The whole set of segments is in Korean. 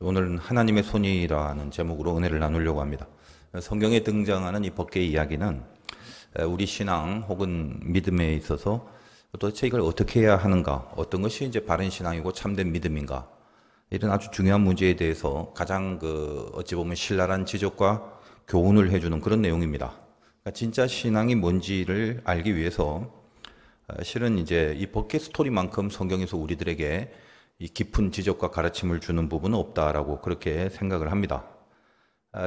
오늘은 하나님의 손이라는 제목으로 은혜를 나누려고 합니다. 성경에 등장하는 이 법궤의 이야기는 우리 신앙 혹은 믿음에 있어서 도대체 이걸 어떻게 해야 하는가, 어떤 것이 이제 바른 신앙이고 참된 믿음인가, 이런 아주 중요한 문제에 대해서 가장 어찌 보면 신랄한 지적과 교훈을 해주는 그런 내용입니다. 그러니까 진짜 신앙이 뭔지를 알기 위해서 실은 이제 이 법궤 스토리만큼 성경에서 우리들에게 이 깊은 지적과 가르침을 주는 부분은 없다라고 그렇게 생각을 합니다.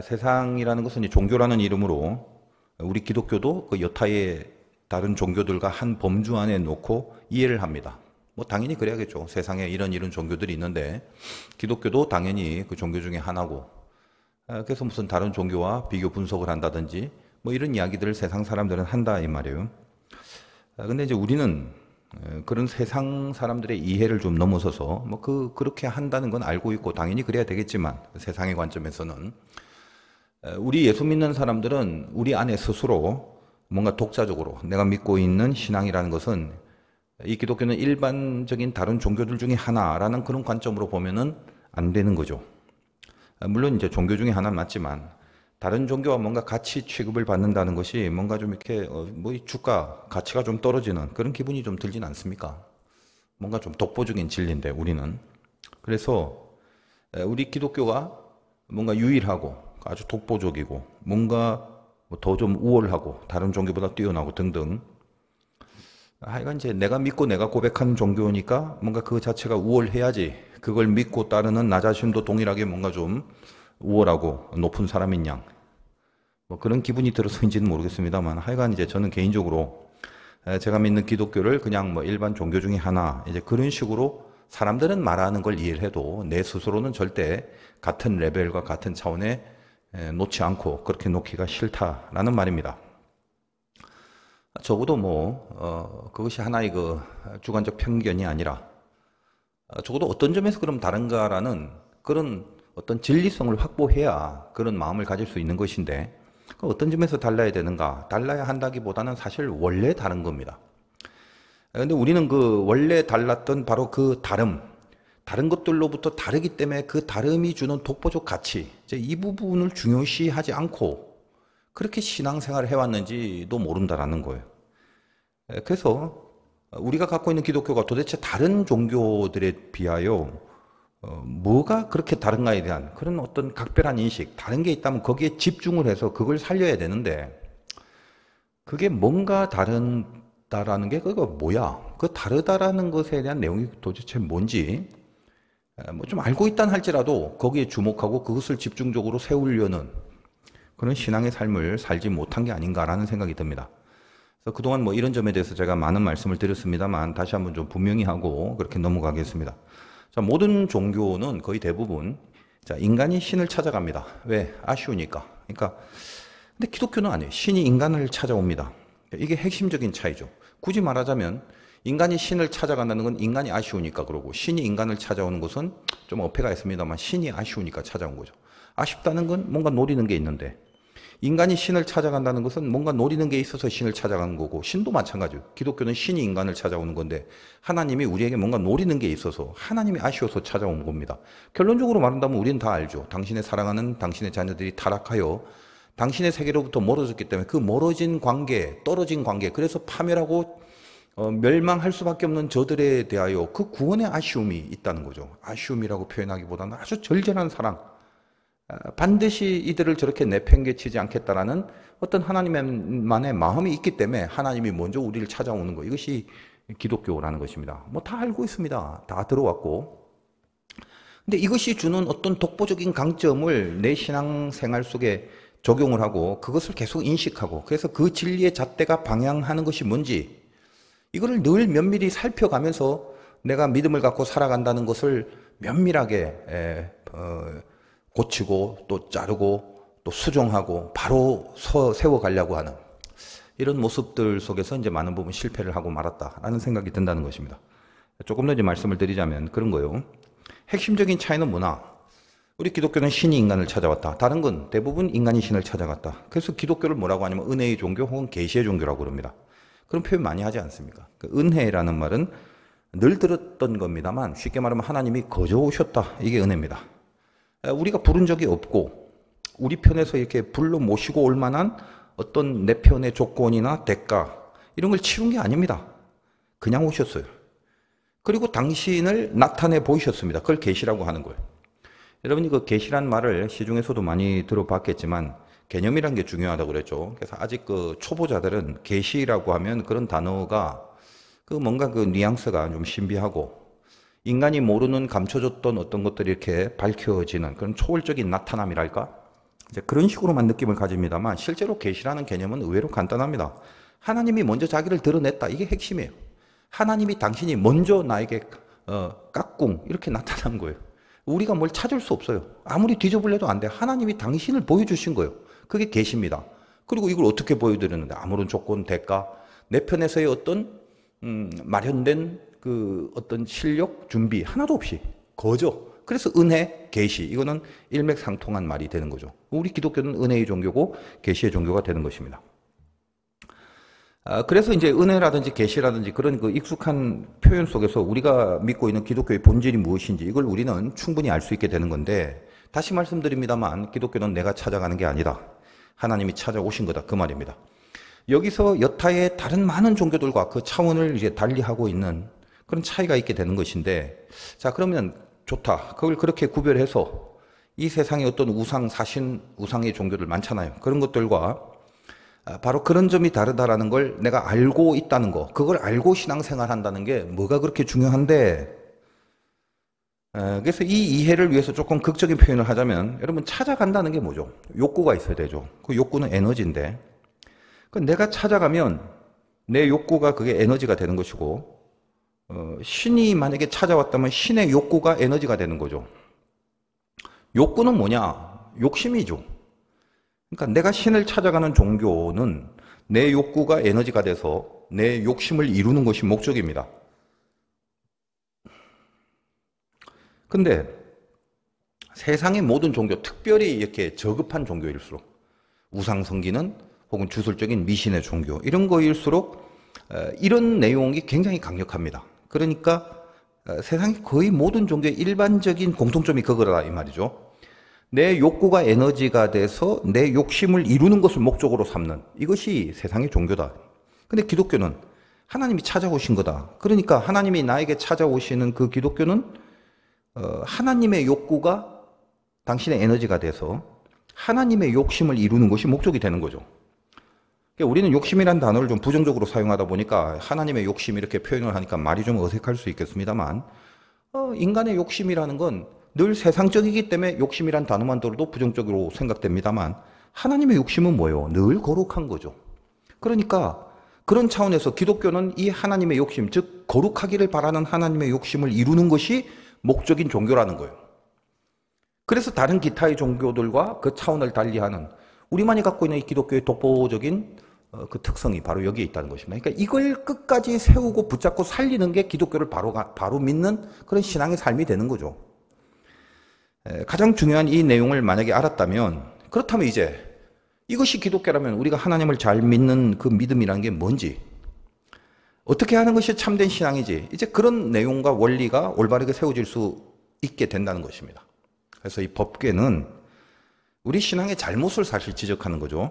세상이라는 것은 종교라는 이름으로 우리 기독교도 그 여타의 다른 종교들과 한 범주 안에 놓고 이해를 합니다. 뭐 당연히 그래야겠죠. 세상에 이런 종교들이 있는데 기독교도 당연히 그 종교 중에 하나고, 그래서 무슨 다른 종교와 비교 분석을 한다든지 뭐 이런 이야기들을 세상 사람들은 한다 이 말이에요. 근데 이제 우리는 그런 세상 사람들의 이해를 좀 넘어서서 그렇게 한다는 건 알고 있고 당연히 그래야 되겠지만, 세상의 관점에서는 우리 예수 믿는 사람들은 우리 안에 스스로 뭔가 독자적으로 내가 믿고 있는 신앙이라는 것은 이 기독교는 일반적인 다른 종교들 중에 하나라는 그런 관점으로 보면은 안 되는 거죠. 물론 이제 종교 중에 하나는 맞지만 다른 종교와 뭔가 같이 취급을 받는다는 것이 뭔가 좀 이렇게 이 주가 가치가 좀 떨어지는 그런 기분이 좀 들진 않습니까? 뭔가 좀 독보적인 진리인데 우리는. 그래서 우리 기독교가 뭔가 유일하고 아주 독보적이고 뭔가 더 좀 우월하고 다른 종교보다 뛰어나고 등등, 하여간 이제 내가 믿고 내가 고백하는 종교니까 뭔가 그 자체가 우월해야지 그걸 믿고 따르는 나 자신도 동일하게 뭔가 좀 우월하고 높은 사람인 양, 그런 기분이 들어서인지는 모르겠습니다만, 하여간 이제 저는 개인적으로 제가 믿는 기독교를 그냥 일반 종교 중에 하나, 이제 그런 식으로 사람들은 말하는 걸 이해를 해도 내 스스로는 절대 같은 레벨과 같은 차원에 놓지 않고 그렇게 놓기가 싫다라는 말입니다. 적어도 그것이 하나의 주관적 편견이 아니라 적어도 어떤 점에서 그럼 다른가라는 그런 어떤 진리성을 확보해야 그런 마음을 가질 수 있는 것인데, 어떤 점에서 달라야 되는가? 달라야 한다기보다는 사실 원래 다른 겁니다. 그런데 우리는 원래 달랐던 바로 그 다른 것들로부터 다르기 때문에 그 다름이 주는 독보적 가치, 이 부분을 중요시하지 않고 그렇게 신앙생활을 해왔는지도 모른다라는 거예요. 그래서 우리가 갖고 있는 기독교가 도대체 다른 종교들에 비하여 뭐가 그렇게 다른가에 대한 그런 어떤 각별한 인식, 다른 게 있다면 거기에 집중을 해서 그걸 살려야 되는데, 그게 뭔가 다르다라는 게 그거 뭐야? 그 다르다라는 것에 대한 내용이 도대체 뭔지 좀 알고 있단 할지라도 거기에 주목하고 그것을 집중적으로 세우려는 그런 신앙의 삶을 살지 못한 게 아닌가라는 생각이 듭니다. 그래서 그동안 이런 점에 대해서 제가 많은 말씀을 드렸습니다만 다시 한번 좀 분명히 하고 그렇게 넘어가겠습니다. 자, 모든 종교는 거의 대부분 인간이 신을 찾아갑니다. 왜? 아쉬우니까. 근데 기독교는 아니에요. 신이 인간을 찾아옵니다. 이게 핵심적인 차이죠. 굳이 말하자면 인간이 신을 찾아간다는 건 인간이 아쉬우니까 그러고, 신이 인간을 찾아오는 것은 좀 어폐가 있습니다만 신이 아쉬우니까 찾아온 거죠. 아쉽다는 건 뭔가 노리는 게 있는데, 인간이 신을 찾아간다는 것은 뭔가 노리는 게 있어서 신을 찾아가는 거고, 신도 마찬가지예요. 기독교는 신이 인간을 찾아오는 건데 하나님이 우리에게 뭔가 노리는 게 있어서 하나님이 아쉬워서 찾아온 겁니다. 결론적으로 말한다면 우리는 다 알죠. 당신의 사랑하는 당신의 자녀들이 타락하여 당신의 세계로부터 멀어졌기 때문에 그 멀어진 관계, 떨어진 관계, 그래서 파멸하고 멸망할 수밖에 없는 저들에 대하여 그 구원의 아쉬움이 있다는 거죠. 아쉬움이라고 표현하기보다는 아주 절절한 사랑, 반드시 이들을 저렇게 내팽개치지 않겠다라는 어떤 하나님만의 마음이 있기 때문에 하나님이 먼저 우리를 찾아오는 거, 이것이 기독교라는 것입니다. 다 알고 있습니다. 다 들어왔고. 근데 이것이 주는 어떤 독보적인 강점을 내 신앙생활 속에 적용을 하고 그것을 계속 인식하고, 그래서 그 진리의 잣대가 방향하는 것이 뭔지 이거를 늘 면밀히 살펴가면서 내가 믿음을 갖고 살아간다는 것을 면밀하게 고치고 또 자르고 또 수정하고 바로 세워가려고 하는 이런 모습들 속에서 이제 많은 부분 실패를 하고 말았다라는 생각이 든다는 것입니다. 조금 더 이제 말씀을 드리자면 그런 거예요. 핵심적인 차이는 뭐나, 우리 기독교는 신이 인간을 찾아왔다. 다른 건 대부분 인간이 신을 찾아갔다. 그래서 기독교를 뭐라고 하냐면 은혜의 종교 혹은 계시의 종교라고 그럽니다. 그런 표현 많이 하지 않습니까? 은혜라는 말은 늘 들었던 겁니다만 쉽게 말하면 하나님이 거저 오셨다. 이게 은혜입니다. 우리가 부른 적이 없고 우리 편에서 이렇게 불러 모시고 올 만한 어떤 내 편의 조건이나 대가 이런 걸 치른 게 아닙니다. 그냥 오셨어요. 그리고 당신을 나타내 보이셨습니다. 그걸 계시라고 하는 거예요. 여러분이 그 계시란 말을 시중에서도 많이 들어봤겠지만 개념이란 게 중요하다고 그랬죠. 그래서 아직 그 초보자들은 계시라고 하면 그런 단어가 그 뭔가 그 뉘앙스가 좀 신비하고 인간이 모르는 감춰졌던 어떤 것들이 이렇게 밝혀지는 그런 초월적인 나타남이랄까? 이제 그런 식으로만 느낌을 가집니다만 실제로 계시라는 개념은 의외로 간단합니다. 하나님이 먼저 자기를 드러냈다. 이게 핵심이에요. 하나님이 당신이 먼저 나에게 깍꿍 이렇게 나타난 거예요. 우리가 뭘 찾을 수 없어요. 아무리 뒤져볼래도 안 돼. 하나님이 당신을 보여주신 거예요. 그게 계시입니다. 그리고 이걸 어떻게 보여드렸는데 아무런 조건, 대가, 내 편에서의 어떤 마련된 그 어떤 실력, 준비 하나도 없이 거저. 그래서 은혜, 계시 이거는 일맥상통한 말이 되는 거죠. 우리 기독교는 은혜의 종교고 계시의 종교가 되는 것입니다. 그래서 이제 은혜라든지 계시라든지 그런 그 익숙한 표현 속에서 우리가 믿고 있는 기독교의 본질이 무엇인지 이걸 우리는 충분히 알 수 있게 되는 건데 다시 말씀드립니다만 기독교는 내가 찾아가는 게 아니다. 하나님이 찾아오신 거다. 그 말입니다. 여기서 여타의 다른 많은 종교들과 그 차원을 이제 달리하고 있는 그런 차이가 있게 되는 것인데 자 그러면 좋다. 그걸 그렇게 구별해서 이 세상에 어떤 우상, 사신, 우상의 종교들 많잖아요. 그런 것들과 바로 그런 점이 다르다라는 걸 내가 알고 있다는 거, 그걸 알고 신앙생활 한다는 게 뭐가 그렇게 중요한데 그래서 이 이해를 위해서 조금 극적인 표현을 하자면 여러분 찾아간다는 게 뭐죠? 욕구가 있어야 되죠. 그 욕구는 에너지인데 내가 찾아가면 내 욕구가 그게 에너지가 되는 것이고 신이 만약에 찾아왔다면 신의 욕구가 에너지가 되는 거죠. 욕구는 뭐냐? 욕심이죠. 그러니까 내가 신을 찾아가는 종교는 내 욕구가 에너지가 돼서 내 욕심을 이루는 것이 목적입니다. 근데 세상의 모든 종교, 특별히 이렇게 저급한 종교일수록 우상 섬기는 혹은 주술적인 미신의 종교 이런 거일수록 이런 내용이 굉장히 강력합니다. 그러니까 세상의 거의 모든 종교의 일반적인 공통점이 그거다 이 말이죠. 내 욕구가 에너지가 돼서 내 욕심을 이루는 것을 목적으로 삼는 이것이 세상의 종교다. 근데 기독교는 하나님이 찾아오신 거다. 그러니까 하나님이 나에게 찾아오시는 그 기독교는 하나님의 욕구가 당신의 에너지가 돼서 하나님의 욕심을 이루는 것이 목적이 되는 거죠. 우리는 욕심이란 단어를 좀 부정적으로 사용하다 보니까 하나님의 욕심 이렇게 표현을 하니까 말이 좀 어색할 수 있겠습니다만 인간의 욕심이라는 건 늘 세상적이기 때문에 욕심이란 단어만 들어도 부정적으로 생각됩니다만 하나님의 욕심은 뭐예요? 늘 거룩한 거죠. 그러니까 그런 차원에서 기독교는 이 하나님의 욕심, 즉 거룩하기를 바라는 하나님의 욕심을 이루는 것이 목적인 종교라는 거예요. 그래서 다른 기타의 종교들과 그 차원을 달리하는 우리만이 갖고 있는 이 기독교의 독보적인 그 특성이 바로 여기에 있다는 것입니다. 그러니까 이걸 끝까지 세우고 붙잡고 살리는 게 기독교를 바로 믿는 그런 신앙의 삶이 되는 거죠. 가장 중요한 이 내용을 만약에 알았다면 그렇다면 이제 이것이 기독교라면 우리가 하나님을 잘 믿는 그 믿음이라는 게 뭔지 어떻게 하는 것이 참된 신앙이지 이제 그런 내용과 원리가 올바르게 세워질 수 있게 된다는 것입니다. 그래서 이 법궤는 우리 신앙의 잘못을 사실 지적하는 거죠.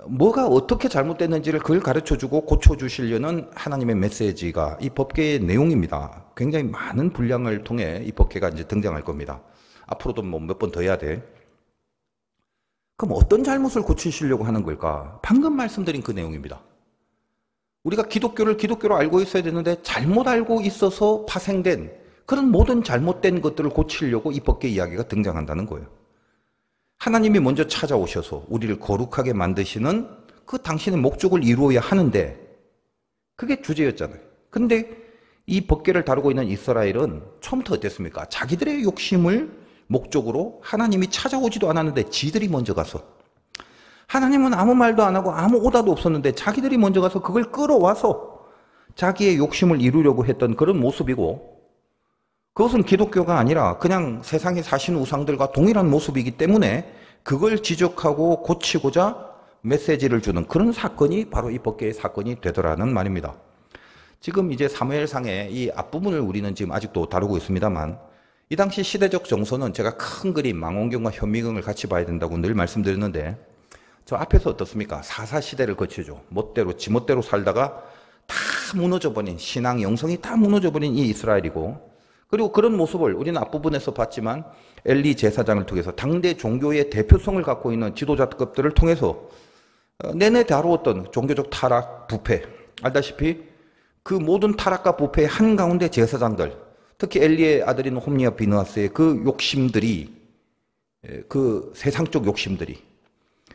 뭐가 어떻게 잘못됐는지를 그걸 가르쳐주고 고쳐주시려는 하나님의 메시지가 이 법궤의 내용입니다. 굉장히 많은 분량을 통해 이 법궤가 이제 등장할 겁니다. 앞으로도 뭐 몇 번 더 해야 돼. 그럼 어떤 잘못을 고치시려고 하는 걸까? 방금 말씀드린 그 내용입니다. 우리가 기독교를 기독교로 알고 있어야 되는데 잘못 알고 있어서 파생된 그런 모든 잘못된 것들을 고치려고 이 법궤 이야기가 등장한다는 거예요. 하나님이 먼저 찾아오셔서 우리를 거룩하게 만드시는 그 당신의 목적을 이루어야 하는데 그게 주제였잖아요. 근데 이 법궤를 다루고 있는 이스라엘은 처음부터 어땠습니까? 자기들의 욕심을 목적으로 하나님이 찾아오지도 않았는데 지들이 먼저 가서 하나님은 아무 말도 안 하고 아무 오다도 없었는데 자기들이 먼저 가서 그걸 끌어와서 자기의 욕심을 이루려고 했던 그런 모습이고 그것은 기독교가 아니라 그냥 세상에 사신 우상들과 동일한 모습이기 때문에 그걸 지적하고 고치고자 메시지를 주는 그런 사건이 바로 이 법궤의 사건이 되더라는 말입니다. 지금 이제 사무엘상의 이 앞부분을 우리는 지금 아직도 다루고 있습니다만 이 당시 시대적 정서는 제가 큰 그림, 망원경과 현미경을 같이 봐야 된다고 늘 말씀드렸는데 저 앞에서 어떻습니까? 사사시대를 거치죠. 멋대로 지멋대로 살다가 다 무너져버린 신앙 영성이 다 무너져버린 이 이스라엘이고 그리고 그런 모습을 우리는 앞부분에서 봤지만 엘리 제사장을 통해서 당대 종교의 대표성을 갖고 있는 지도자급들을 통해서 내내 다루었던 종교적 타락, 부패 알다시피 그 모든 타락과 부패의 한가운데 제사장들 특히 엘리의 아들인 홈리와 비느하스의 그 욕심들이 그 세상적 욕심들이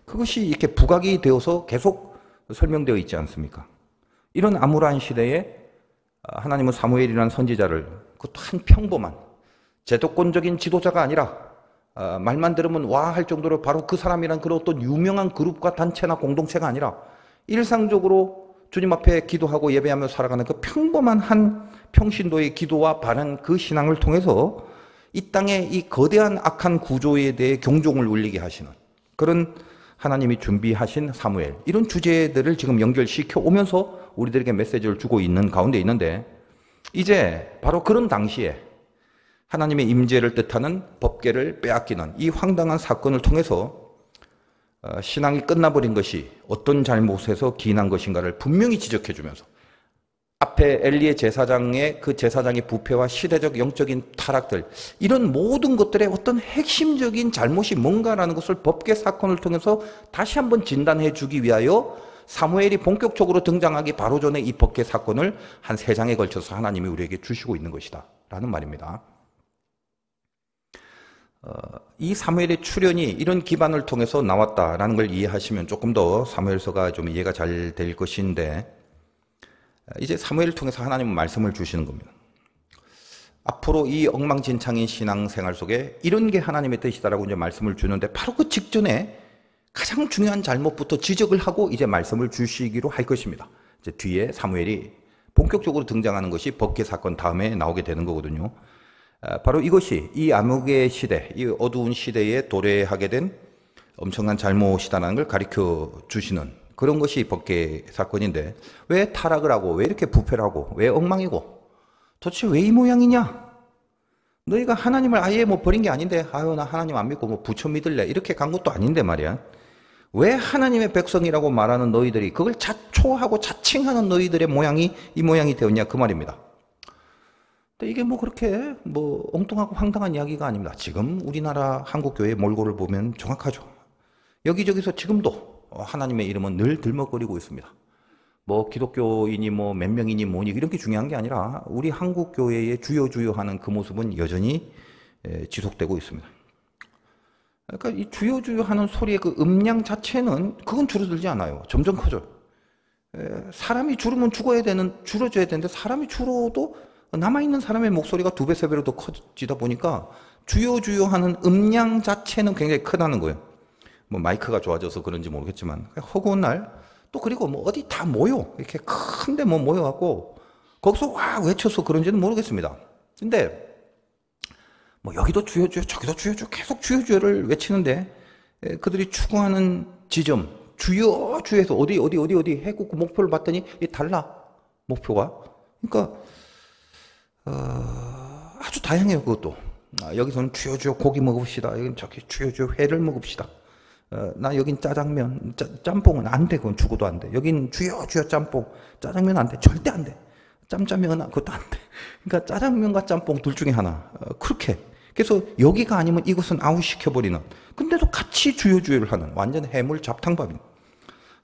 그것이 이렇게 부각이 되어서 계속 설명되어 있지 않습니까? 이런 암울한 시대에 하나님은 사무엘이라는 선지자를 그것도 한 평범한 제도권적인 지도자가 아니라 말만 들으면 와 할 정도로 바로 그 사람이란 그런 어떤 유명한 그룹과 단체나 공동체가 아니라 일상적으로 주님 앞에 기도하고 예배하며 살아가는 그 평범한 한 평신도의 기도와 바른 그 신앙을 통해서 이 땅의 이 거대한 악한 구조에 대해 경종을 울리게 하시는 그런 하나님이 준비하신 사무엘 이런 주제들을 지금 연결시켜 오면서 우리들에게 메시지를 주고 있는 가운데 있는데 이제 바로 그런 당시에 하나님의 임재를 뜻하는 법궤를 빼앗기는 이 황당한 사건을 통해서 신앙이 끝나버린 것이 어떤 잘못에서 기인한 것인가를 분명히 지적해 주면서 앞에 엘리의 제사장의 그 제사장의 부패와 시대적 영적인 타락들 이런 모든 것들의 어떤 핵심적인 잘못이 뭔가라는 것을 법궤 사건을 통해서 다시 한번 진단해 주기 위하여 사무엘이 본격적으로 등장하기 바로 전에 이 법궤 사건을 한 3장에 걸쳐서 하나님이 우리에게 주시고 있는 것이다 라는 말입니다. 이 사무엘의 출현이 이런 기반을 통해서 나왔다라는 걸 이해하시면 조금 더 사무엘서가 좀 이해가 잘 될 것인데 이제 사무엘을 통해서 하나님은 말씀을 주시는 겁니다. 앞으로 이 엉망진창인 신앙생활 속에 이런 게 하나님의 뜻이다라고 이제 말씀을 주는데 바로 그 직전에 가장 중요한 잘못부터 지적을 하고 이제 말씀을 주시기로 할 것입니다. 이제 뒤에 사무엘이 본격적으로 등장하는 것이 법궤 사건 다음에 나오게 되는 거거든요. 바로 이것이 이 암흑의 시대, 이 어두운 시대에 도래하게 된 엄청난 잘못이다라는 걸 가르쳐 주시는 그런 것이 법궤 사건인데 왜 타락을 하고 왜 이렇게 부패를 하고 왜 엉망이고 도대체 왜 이 모양이냐? 너희가 하나님을 아예 뭐 버린 게 아닌데 아유 나 하나님 안 믿고 뭐 부처 믿을래 이렇게 간 것도 아닌데 말이야. 왜 하나님의 백성이라고 말하는 너희들이 그걸 자초하고 자칭하는 너희들의 모양이 이 모양이 되었냐 그 말입니다. 근데 이게 뭐 그렇게 뭐 엉뚱하고 황당한 이야기가 아닙니다. 지금 우리나라 한국교회 몰골을 보면 정확하죠. 여기저기서 지금도 하나님의 이름은 늘 들먹거리고 있습니다. 뭐 기독교인이 뭐 몇 명이니 뭐니 이런 게 중요한 게 아니라 우리 한국교회의 주여 하는 그 모습은 여전히 지속되고 있습니다. 그러니까 이 주여 하는 소리의 그 음량 자체는 그건 줄어들지 않아요. 점점 커져요. 사람이 줄으면 줄어져야 되는데 사람이 줄어도 남아있는 사람의 목소리가 2배, 3배로 더 커지다 보니까 주여 하는 음량 자체는 굉장히 크다는 거예요. 뭐 마이크가 좋아져서 그런지 모르겠지만 허구한 날 또 그리고 뭐 어디 다 모여 이렇게 큰데 뭐 모여갖고 거기서 와 외쳐서 그런지는 모르겠습니다. 근데 뭐 여기도 주여 저기도 주여 계속 주여를 외치는데 그들이 추구하는 지점 주여에서 어디 해고 그 목표를 봤더니 달라 목표가. 그러니까 아주 다양해요 그것도. 여기서는 주여 고기 먹읍시다. 여긴 저기 주여 회를 먹읍시다. 나 여긴 짜장면, 짬뽕은 안 돼. 그건 죽어도 안 돼. 여긴 주여 짬뽕, 짜장면 안 돼. 절대 안 돼. 짬짜면 그것도 안 돼. 그러니까 짜장면과 짬뽕 둘 중에 하나. 그렇게. 그래서 여기가 아니면 이것은 아웃시켜버리는. 근데도 같이 주여를 하는 완전 해물 잡탕밥입니다.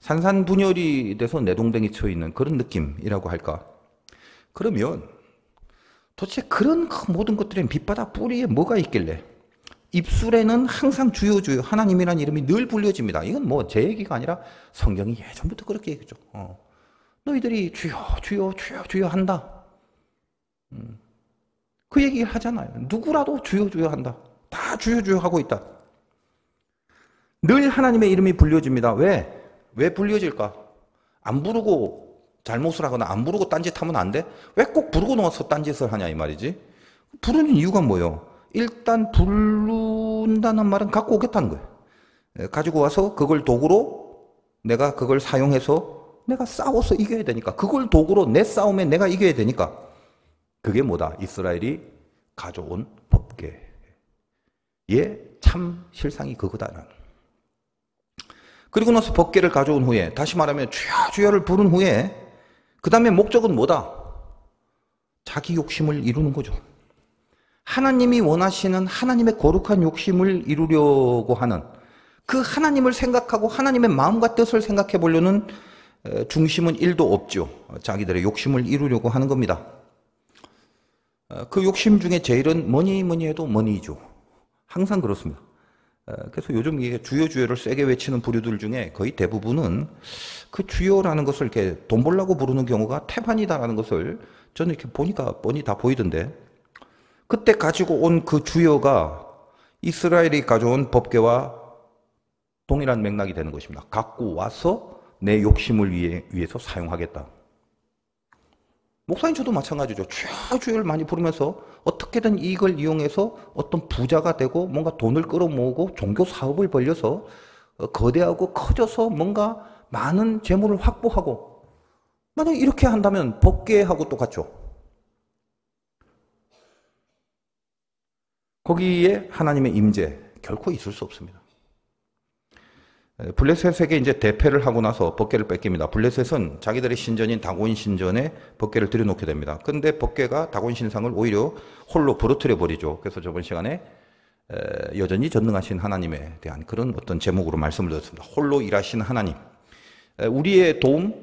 산산분열이 돼서 내동댕이 쳐 있는 그런 느낌이라고 할까. 그러면 도대체 그런 모든 것들의 밑바닥 뿌리에 뭐가 있길래 입술에는 항상 주여 하나님이라는 이름이 늘 불려집니다. 이건 뭐 제 얘기가 아니라 성경이 예전부터 그렇게 얘기했죠. 너희들이 주여 한다. 그 얘기를 하잖아요. 누구라도 주여 한다. 다 주여 하고 있다. 늘 하나님의 이름이 불려집니다. 왜 불려질까? 안 부르고 잘못을 하거나 안 부르고 딴짓하면 안 돼? 왜 꼭 부르고 나서 딴짓을 하냐 이 말이지? 부르는 이유가 뭐예요? 일단 부른다는 말은 갖고 오겠다는 거예요. 가지고 와서 그걸 도구로 내가 그걸 사용해서 내가 싸워서 이겨야 되니까 그걸 도구로 내 싸움에 내가 이겨야 되니까 그게 뭐다? 이스라엘이 가져온 법궤. 법계의 참 실상이 그거다라는. 그리고 나서 법계를 가져온 후에 다시 말하면 주여 주여를 부른 후에 그 다음에 목적은 뭐다? 자기 욕심을 이루는 거죠. 하나님이 원하시는 하나님의 거룩한 욕심을 이루려고 하는 그 하나님을 생각하고 하나님의 마음과 뜻을 생각해 보려는 중심은 1도 없죠. 자기들의 욕심을 이루려고 하는 겁니다. 그 욕심 중에 제일은 뭐니 해도 머니죠. 항상 그렇습니다. 그래서 요즘 이게 주여 주여를 세게 외치는 부류들 중에 거의 대부분은 그 주여라는 것을 이렇게 돈 벌라고 부르는 경우가 태반이다라는 것을 저는 이렇게 보니까 뻔히 다 보이던데, 그때 가지고 온 그 주여가 이스라엘이 가져온 법궤와 동일한 맥락이 되는 것입니다. 갖고 와서 내 욕심을 위해서 사용하겠다. 목사님 저도 마찬가지죠. 주여 주여를 많이 부르면서 어떻게든 이걸 이용해서 어떤 부자가 되고 뭔가 돈을 끌어모으고 종교 사업을 벌려서 거대하고 커져서 뭔가 많은 재물을 확보하고, 만약 이렇게 한다면 법궤하고 똑같죠. 거기에 하나님의 임재 결코 있을 수 없습니다. 블레셋에게 이제 대패를 하고 나서 법궤를 뺏깁니다. 블레셋은 자기들의 신전인 다곤 신전에 법궤를 들여놓게 됩니다. 그런데 법궤가 다곤 신상을 오히려 홀로 부러뜨려 버리죠. 그래서 저번 시간에 여전히 전능하신 하나님에 대한 그런 어떤 제목으로 말씀을 드렸습니다. 홀로 일하신 하나님. 우리의 도움,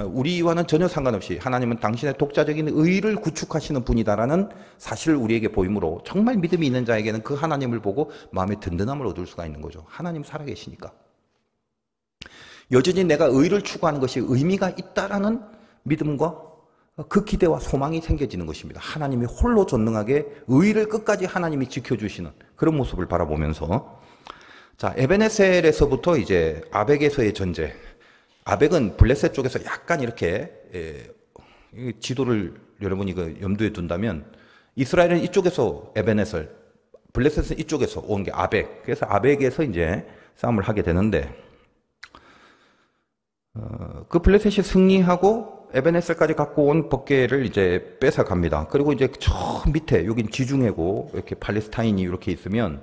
우리와는 전혀 상관없이 하나님은 당신의 독자적인 의를 구축하시는 분이다라는 사실을 우리에게 보이므로 정말 믿음이 있는 자에게는 그 하나님을 보고 마음의 든든함을 얻을 수가 있는 거죠. 하나님 살아계시니까. 여전히 내가 의를 추구하는 것이 의미가 있다라는 믿음과 그 기대와 소망이 생겨지는 것입니다. 하나님이 홀로 전능하게 의를 끝까지 하나님이 지켜주시는 그런 모습을 바라보면서, 자, 에베네셀에서부터 이제 아벡에서의 전쟁. 아벡은 블레셋 쪽에서 약간 이렇게 지도를 여러분이 염두에 둔다면 이스라엘은 이쪽에서 에베네셀, 블레셋은 이쪽에서 온 게 아벡. 그래서 아벡에서 이제 싸움을 하게 되는데, 그 블레셋이 승리하고 에베네셀까지 갖고 온 법궤를 이제 뺏어갑니다. 그리고 이제 저 밑에, 여긴 지중해고 이렇게 팔레스타인이 이렇게 있으면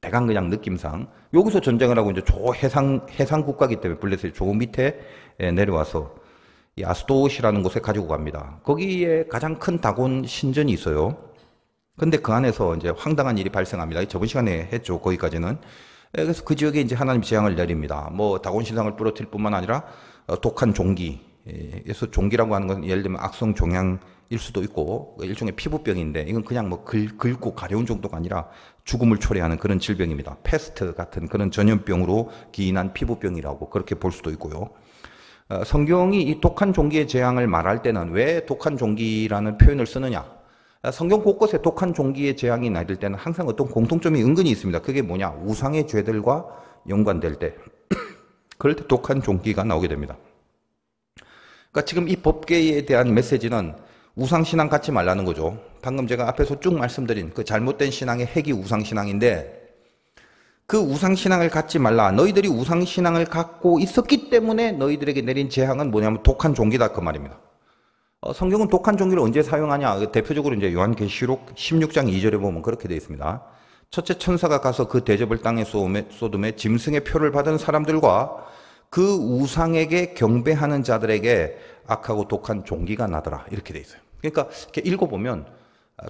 대강 그냥 느낌상 여기서 전쟁을 하고 이제 저 해상 국가이기 때문에 블레셋이 저 밑에 내려와서 이 아스돗이라는 곳에 가지고 갑니다. 거기에 가장 큰 다곤 신전이 있어요. 근데 그 안에서 이제 황당한 일이 발생합니다. 저번 시간에 했죠. 거기까지는. 그래서 그 지역에 이제 하나님 재앙을 내립니다. 뭐 다곤 신상을 부러뜨릴 뿐만 아니라 독한 종기. 그래서 종기라고 하는 건 예를 들면 악성 종양일 수도 있고 일종의 피부병인데, 이건 그냥 뭐 긁고 가려운 정도가 아니라 죽음을 초래하는 그런 질병입니다. 패스트 같은 그런 전염병으로 기인한 피부병이라고 그렇게 볼 수도 있고요. 성경이 이 독한 종기의 재앙을 말할 때는 왜 독한 종기라는 표현을 쓰느냐? 성경 곳곳에 독한 종기의 재앙이 나들 때는 항상 어떤 공통점이 은근히 있습니다. 그게 뭐냐? 우상의 죄들과 연관될 때, 그럴 때 독한 종기가 나오게 됩니다. 그러니까 지금 이 법궤에 대한 메시지는 우상신앙 갖지 말라는 거죠. 방금 제가 앞에서 쭉 말씀드린 그 잘못된 신앙의 핵이 우상신앙인데, 그 우상신앙을 갖지 말라. 너희들이 우상신앙을 갖고 있었기 때문에 너희들에게 내린 재앙은 뭐냐면 독한 종기다, 그 말입니다. 성경은 독한 종기를 언제 사용하냐? 대표적으로 이제 요한계시록 16장 2절에 보면 그렇게 되어 있습니다. 첫째 천사가 가서 그 대접을 땅에 쏟음에 짐승의 표를 받은 사람들과 그 우상에게 경배하는 자들에게 악하고 독한 종기가 나더라. 이렇게 되어 있어요. 그러니까 이렇게 읽어보면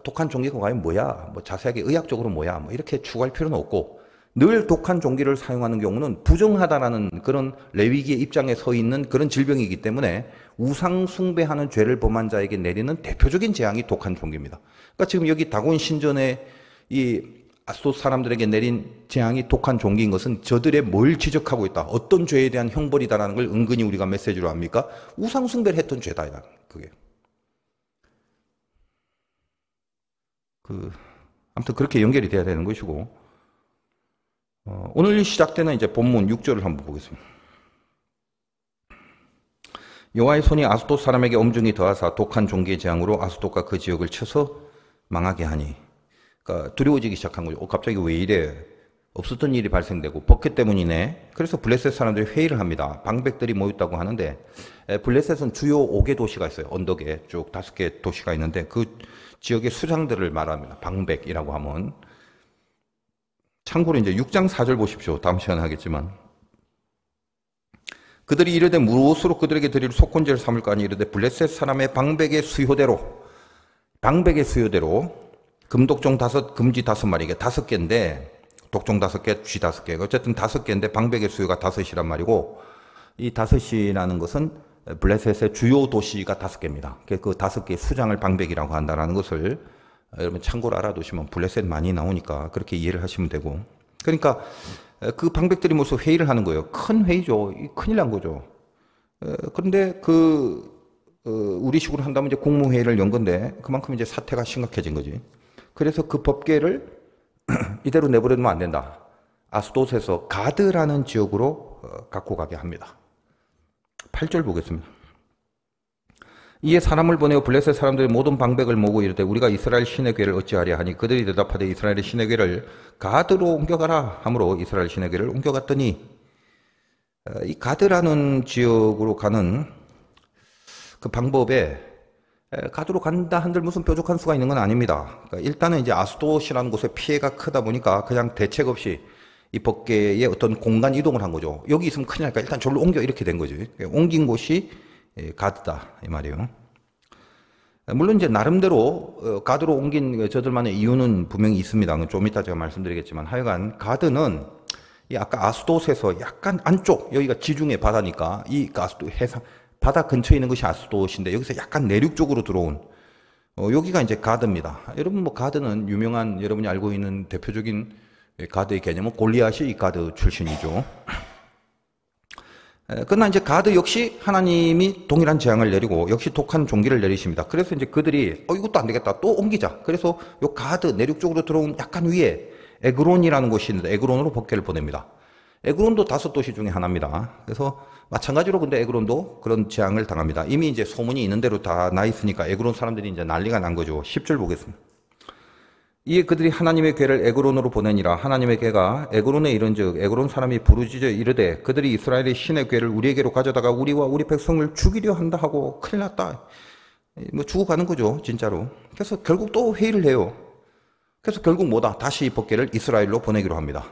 독한 종기가 과연 뭐야? 뭐 자세하게 의학적으로 뭐야? 뭐 이렇게 추구할 필요는 없고, 늘 독한 종기를 사용하는 경우는 부정하다라는 그런 레위기의 입장에 서 있는 그런 질병이기 때문에 우상 숭배하는 죄를 범한 자에게 내리는 대표적인 재앙이 독한 종기입니다. 그러니까 지금 여기 다곤 신전에 이 아스돗 사람들에게 내린 재앙이 독한 종기인 것은 저들의 뭘 지적하고 있다, 어떤 죄에 대한 형벌이다라는 걸 은근히 우리가 메시지로 합니까? 우상 숭배를 했던 죄다, 그게. 아무튼 그렇게 연결이 돼야 되는 것이고, 오늘 시작되는 이제 본문 6절을 한번 보겠습니다. 여호와의 손이 아스돗 사람에게 엄중히 더하사 독한 종기의 재앙으로 아스돗과 그 지역을 쳐서 망하게 하니. 그러니까 두려워지기 시작한 거죠. 갑자기 왜 이래? 없었던 일이 발생되고 버켓 때문이네. 그래서 블레셋 사람들이 회의를 합니다. 방백들이 모였다고 하는데 블레셋은 주요 5개 도시가 있어요. 언덕에 쭉 5개 도시가 있는데 그 지역의 수장들을 말합니다. 방백이라고 하면. 참고로 이제 6장 4절 보십시오. 다음 시간에 하겠지만. 그들이 이르되 무엇으로 그들에게 드릴 속건제를 삼을까 하니 이르되 블레셋 사람의 방백의 수요대로 금독종 5 금쥐 5마리, 이게 5개인데 독종 5개, 쥐 5개, 어쨌든 5개인데 방백의 수요가 5이란 말이고, 이 5이라는 것은 블레셋의 주요 도시가 5개입니다. 그 5개의 수장을 방백이라고 한다는 것을 여러분 참고로 알아두시면 블레셋 많이 나오니까 그렇게 이해를 하시면 되고, 그러니까 그 방백들이 모여서 회의를 하는 거예요. 큰 회의죠. 큰일 난 거죠. 그런데 우리식으로 한다면 이제 국무회의를 연 건데 그만큼 이제 사태가 심각해진 거지. 그래서 그 법계를 이대로 내버려두면 안 된다. 아스돗에서 가드라는 지역으로 갖고 가게 합니다. 8절 보겠습니다. 이에 사람을 보내어 블레셋 사람들의 모든 방백을 모으고 이르되 우리가 이스라엘 신의 궤를 어찌하랴 하니 그들이 대답하되 이스라엘의 신의 궤를 가드로 옮겨가라 하므로 이스라엘 신의 궤를 옮겨갔더니, 이 가드라는 지역으로 가는 그 방법에 가드로 간다 한들 무슨 뾰족한 수가 있는 건 아닙니다. 그러니까 일단은 이제 아스돗이라는 곳에 피해가 크다 보니까 그냥 대책 없이 이 법계의 어떤 공간 이동을 한 거죠. 여기 있으면 큰일 나니까 일단 저로 옮겨, 이렇게 된 거죠. 옮긴 곳이 가드다 이 말이에요. 물론 이제 나름대로 가드로 옮긴 저들만의 이유는 분명히 있습니다. 좀 이따 제가 말씀드리겠지만, 하여간 가드는 이 아까 아스돗에서 약간 안쪽, 여기가 지중해 바다니까 이 아스돗 해상 바다 근처에 있는 것이 아스돗인데 여기서 약간 내륙 쪽으로 들어온 여기가 이제 가드입니다. 여러분 뭐 가드는 유명한, 여러분이 알고 있는 대표적인 가드의 개념은 골리앗이 이 가드 출신이죠. 그러나 이제 가드 역시 하나님이 동일한 재앙을 내리고 역시 독한 종기를 내리십니다. 그래서 이제 그들이 이것도 안 되겠다, 또 옮기자. 그래서 요 가드 내륙 쪽으로 들어온 약간 위에 에그론이라는 곳이 있는데 에그론으로 법계를 보냅니다. 에그론도 5도시 중에 하나입니다. 그래서 마찬가지로 근데 에그론도 그런 재앙을 당합니다. 이미 이제 소문이 있는 대로 다 나 있으니까 에그론 사람들이 이제 난리가 난 거죠. 10절 보겠습니다. 이에 그들이 하나님의 궤를 에그론으로 보내니라. 하나님의 궤가 에그론에 이른즉 에그론 사람이 부르짖어 이르되 그들이 이스라엘의 신의 궤를 우리에게로 가져다가 우리와 우리 백성을 죽이려 한다 하고 큰일 났다. 뭐 죽어가는 거죠, 진짜로. 그래서 결국 또 회의를 해요. 그래서 결국 뭐다? 다시 이 법궤를 이스라엘로 보내기로 합니다.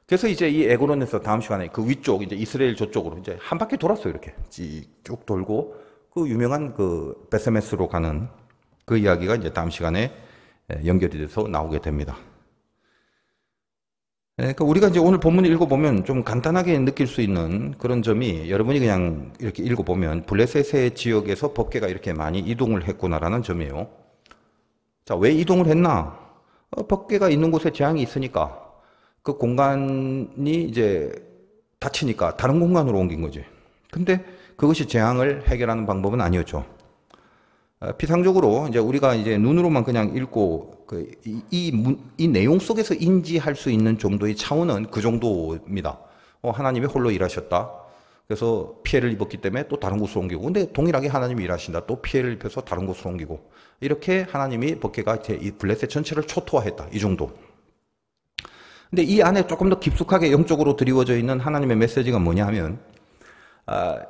그래서 이제 이 에그론에서 다음 시간에 그 위쪽, 이제 이스라엘 저쪽으로 이제 한 바퀴 돌았어요. 이렇게 쭉 돌고 그 유명한 그 베세메스로 가는 그 이야기가 이제 다음 시간에 연결이 돼서 나오게 됩니다. 그러니까 우리가 이제 오늘 본문을 읽어보면 좀 간단하게 느낄 수 있는 그런 점이, 여러분이 그냥 이렇게 읽어보면 블레셋의 지역에서 법궤가 이렇게 많이 이동을 했구나라는 점이에요. 자, 왜 이동을 했나? 법궤가 있는 곳에 재앙이 있으니까 그 공간이 이제 닫히니까 다른 공간으로 옮긴 거지. 근데 그것이 재앙을 해결하는 방법은 아니었죠. 피상적으로 이제 우리가 이제 눈으로만 그냥 읽고 이 내용 속에서 인지할 수 있는 정도의 차원은 그 정도입니다. 하나님이 홀로 일하셨다. 그래서 피해를 입었기 때문에 또 다른 곳으로 옮기고, 근데 동일하게 하나님이 일하신다. 또 피해를 입혀서 다른 곳으로 옮기고, 이렇게 하나님이 법궤가 이 블레셋 전체를 초토화했다. 이 정도. 근데 이 안에 조금 더 깊숙하게 영적으로 드리워져 있는 하나님의 메시지가 뭐냐 하면,